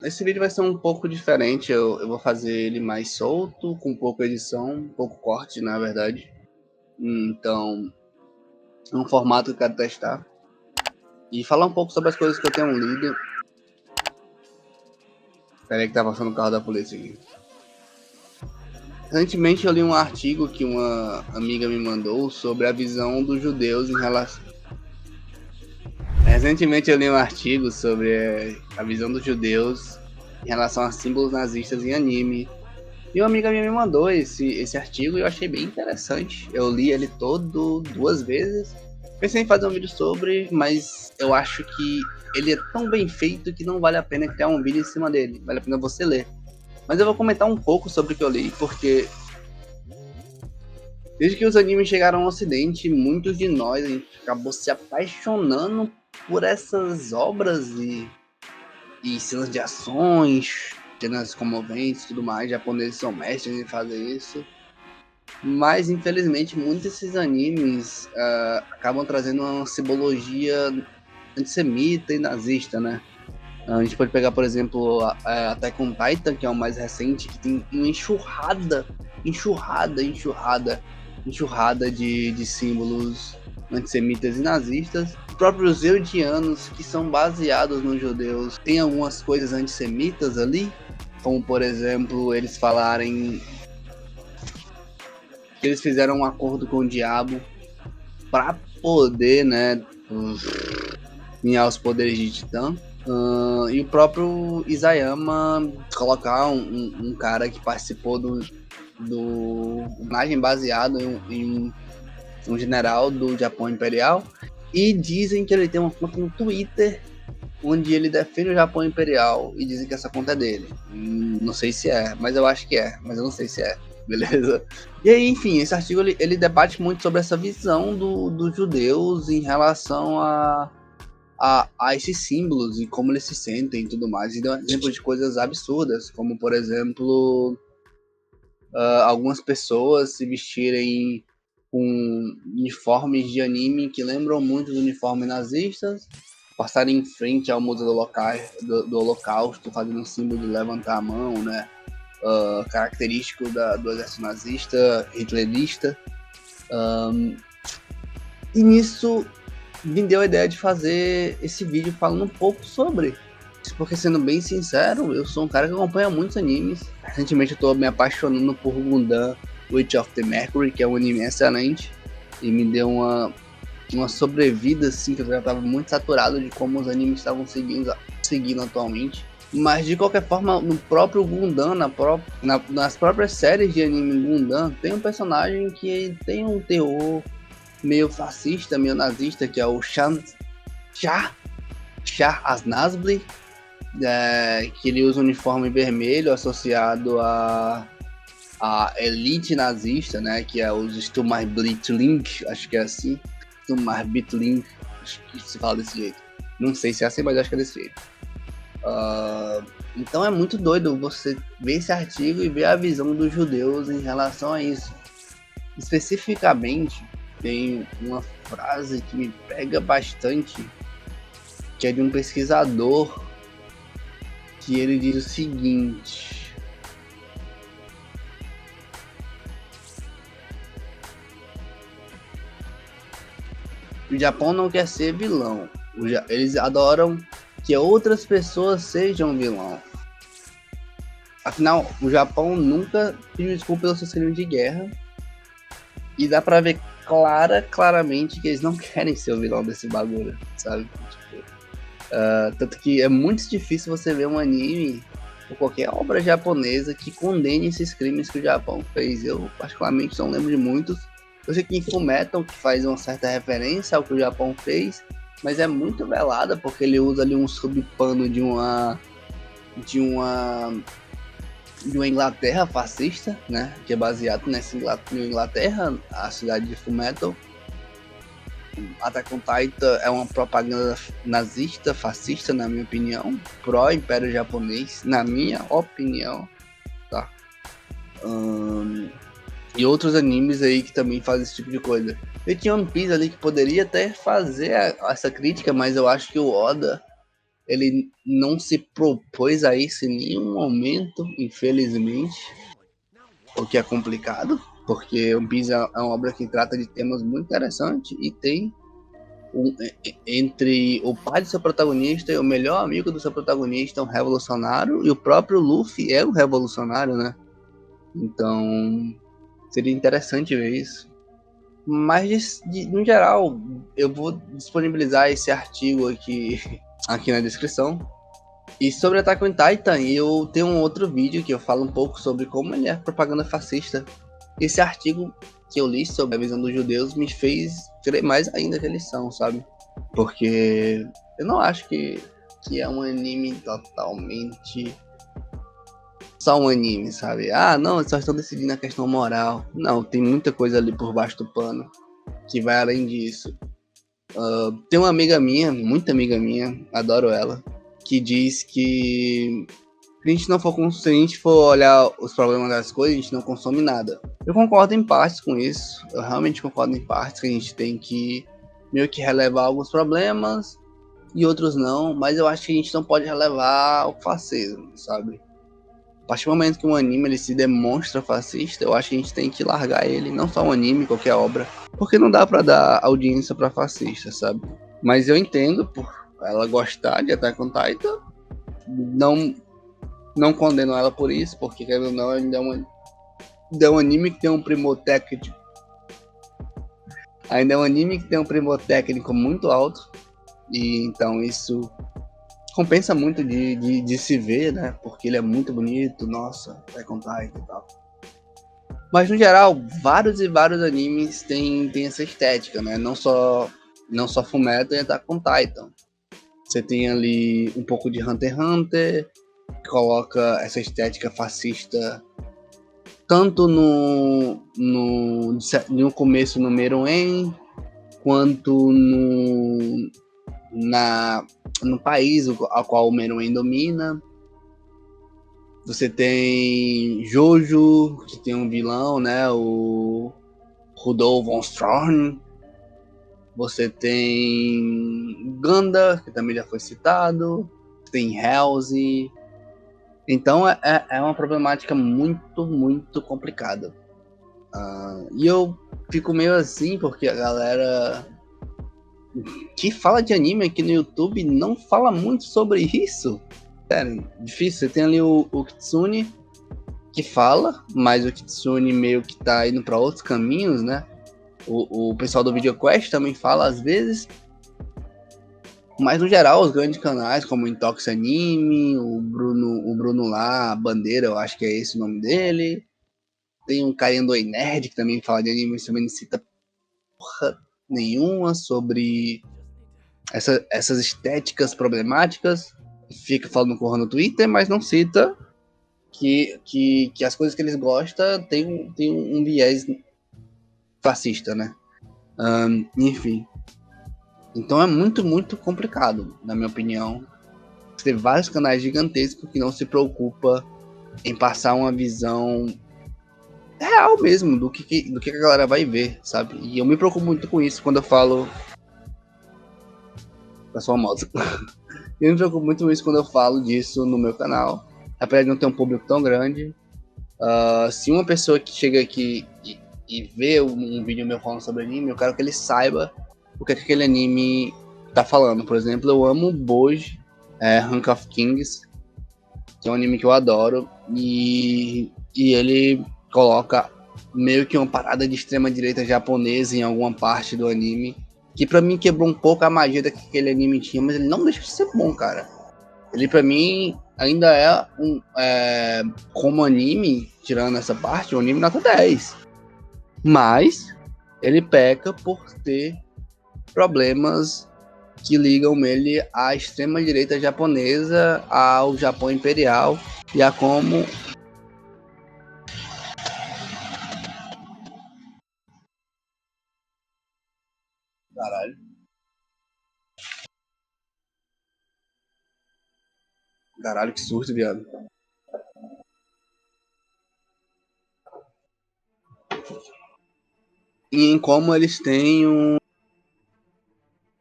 Esse vídeo vai ser um pouco diferente, eu vou fazer ele mais solto, com pouca edição, um pouco corte, na verdade. Então, é um formato que eu quero testar. E falar um pouco sobre as coisas que eu tenho lido. Peraí que tá passando o carro da polícia aqui. Recentemente eu li um artigo que uma amiga me mandou sobre a visão dos judeus em relação... Recentemente eu li um artigo sobre a visão dos judeus em relação a símbolos nazistas em anime. E uma amiga minha me mandou esse artigo e eu achei bem interessante. Eu li ele todo 2 vezes. Pensei em fazer um vídeo sobre, mas eu acho que ele é tão bem feito que não vale a pena criar um vídeo em cima dele. Vale a pena você ler. Mas eu vou comentar um pouco sobre o que eu li, porque desde que os animes chegaram ao ocidente, muitos de nós a gente acabou se apaixonando por essas obras e cenas de ações, cenas comoventes e tudo mais. Japoneses são mestres em fazer isso. Mas, infelizmente, muitos desses animes acabam trazendo uma simbologia antissemita e nazista, né? A gente pode pegar, por exemplo, Attack on Titan, que é o mais recente, que tem uma enxurrada de símbolos antissemitas e nazistas. Os próprios eudianos, que são baseados nos judeus, tem algumas coisas antissemitas ali, como, por exemplo, eles falarem que eles fizeram um acordo com o diabo para poder, né, ganhar os poderes de Titã. E o próprio Isayama colocar um cara que participou do imagem baseado em um general do Japão Imperial, e dizem que ele tem uma conta no Twitter onde ele defende o Japão Imperial e dizem que essa conta é dele. Não sei se é, mas eu acho que é, mas eu não sei se é. Beleza? E aí, enfim, esse artigo ele debate muito sobre essa visão dos judeus em relação a esses símbolos e como eles se sentem e tudo mais. E dá um exemplo de coisas absurdas, como, por exemplo, algumas pessoas se vestirem com uniformes de anime que lembram muito dos uniformes nazistas, passarem em frente ao Museu do Holocausto, fazendo um símbolo de levantar a mão, né? Característico do exército nazista, hitlerista. E nisso me deu a ideia de fazer esse vídeo falando um pouco sobre. Porque, sendo bem sincero, eu sou um cara que acompanha muitos animes. Recentemente eu tô me apaixonando por Gundam Witch of the Mercury, que é um anime excelente. E me deu uma sobrevida, assim, que eu já tava muito saturado de como os animes estavam seguindo atualmente. Mas, de qualquer forma, no próprio Gundam, nas próprias séries de anime Gundam, tem um personagem que tem um teor meio fascista, meio nazista, que é o Shah Asnasbli, que ele usa um uniforme vermelho associado a elite nazista, né, que é os Sturmblitzling, acho que é assim, Sturmblitzling, acho que se fala desse jeito. Não sei se é assim, mas acho que é desse jeito. Então é muito doido você ver esse artigo e ver a visão dos judeus em relação a isso. Especificamente, tem uma frase que me pega bastante, que é de um pesquisador, que ele diz o seguinte: o Japão não quer ser vilão, eles adoram que outras pessoas sejam vilão. Afinal, o Japão nunca pediu desculpa pelos seus crimes de guerra, e dá pra ver claramente que eles não querem ser o vilão desse bagulho, sabe? Tipo, tanto que é muito difícil você ver um anime ou qualquer obra japonesa que condene esses crimes que o Japão fez. Eu particularmente não lembro de muitos. Eu sei que em Fullmetal, que faz uma certa referência ao que o Japão fez, mas é muito velada, porque ele usa ali um subpano de uma Inglaterra fascista, né, que é baseado nessa Inglaterra, a cidade de Fullmetal. Attack on Titan é uma propaganda nazista, fascista, na minha opinião, pró-império japonês, na minha opinião, tá? E outros animes aí que também fazem esse tipo de coisa. Eu tinha One Piece ali que poderia até fazer essa crítica, mas eu acho que o Oda, ele não se propôs a isso em nenhum momento, infelizmente, o que é complicado, porque One Piece é uma obra que trata de temas muito interessantes e tem entre o pai do seu protagonista e o melhor amigo do seu protagonista, um revolucionário, e o próprio Luffy é um revolucionário, né? Então, seria interessante ver isso. Mas, no geral, eu vou disponibilizar esse artigo aqui na descrição. E sobre Attack on Titan, eu tenho um outro vídeo que eu falo um pouco sobre como ele é propaganda fascista. Esse artigo que eu li sobre a visão dos judeus me fez crer mais ainda que eles são, sabe? Porque eu não acho que é um anime totalmente só um anime, sabe? Ah, não, eles só estão decidindo a questão moral. Não, tem muita coisa ali por baixo do pano que vai além disso. Tem uma amiga minha, muita amiga minha, adoro ela, que diz que se a gente for olhar os problemas das coisas, a gente não consome nada. Eu concordo em partes com isso. Eu realmente concordo em partes que a gente tem que meio que relevar alguns problemas e outros não, mas eu acho que a gente não pode relevar o fascismo, sabe? A partir do momento que um anime ele se demonstra fascista, eu acho que a gente tem que largar ele, não só um anime, qualquer obra, porque não dá pra dar audiência pra fascista, sabe? Mas eu entendo por ela gostar de Attack on Titan, não condeno ela por isso, porque querendo ou não, ainda é um anime que tem um primor técnico. Ainda é um anime que tem um primor técnico muito alto. E então isso compensa muito de se ver, né? Porque ele é muito bonito, nossa, Attack on Titan e tal. Mas no geral, vários e vários animes têm essa estética, né? Não só Fullmetal e Attack on Titan. Você tem ali um pouco de Hunter x Hunter, que coloca essa estética fascista tanto no começo no Meruem, quanto no país ao qual o Meruem domina. Você tem Jojo, que tem um vilão, né? O Rudolf von Storm. Você tem Ganda, que também já foi citado. Tem Halsey. Então é uma problemática muito, muito complicada. E eu fico meio assim, porque a galera que fala de anime aqui no YouTube não fala muito sobre isso. Sério, difícil. Você tem ali o Kitsune que fala, mas o Kitsune meio que tá indo pra outros caminhos, né? O pessoal do VideoQuest também fala às vezes. Mas no geral, os grandes canais como o Intox Anime, o Bruno lá, Bandeira, eu acho que é esse o nome dele. Tem um carinha do Nerd que também fala de anime, mas também não cita porra nenhuma sobre essas estéticas problemáticas. Fica falando com no Twitter, mas não cita que as coisas que eles gostam tem um viés fascista, né? Enfim. Então é muito, muito complicado, na minha opinião. Tem vários canais gigantescos que não se preocupa em passar uma visão real mesmo do que a galera vai ver, sabe? E eu me preocupo muito com isso quando eu falo da sua moto. Eu me preocupo muito com isso quando eu falo disso no meu canal. Apesar de não ter um público tão grande, se uma pessoa que chega aqui e vê um vídeo meu falando sobre anime, eu quero que ele saiba o que aquele anime tá falando. Por exemplo, eu amo Boji, Rank of Kings, que é um anime que eu adoro, e ele coloca meio que uma parada de extrema direita japonesa em alguma parte do anime, que pra mim quebrou um pouco a magia que aquele anime tinha, mas ele não deixa de ser bom, cara. Ele pra mim ainda como anime, tirando essa parte, um anime nota 10. Mas ele peca por ter problemas que ligam ele à extrema direita japonesa, ao Japão imperial e a como caralho, caralho que surto, viado. E em como eles têm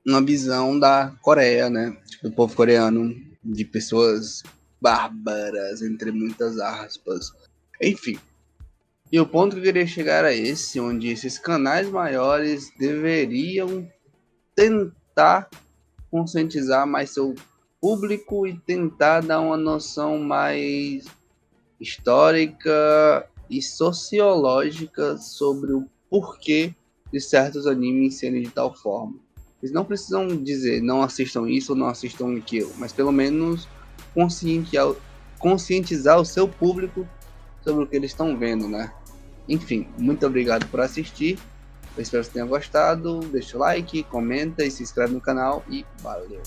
uma visão da Coreia, né? Tipo, do povo coreano, de pessoas bárbaras, entre muitas aspas. Enfim. E o ponto que eu queria chegar a esse, onde esses canais maiores deveriam tentar conscientizar mais seu público e tentar dar uma noção mais histórica e sociológica sobre o porquê de certos animes serem de tal forma. Eles não precisam dizer não assistam isso ou não assistam aquilo, mas pelo menos conscientizar o seu público sobre o que eles estão vendo, né? Enfim, muito obrigado por assistir. Eu espero que você tenha gostado. Deixa o like, comenta e se inscreve no canal e valeu!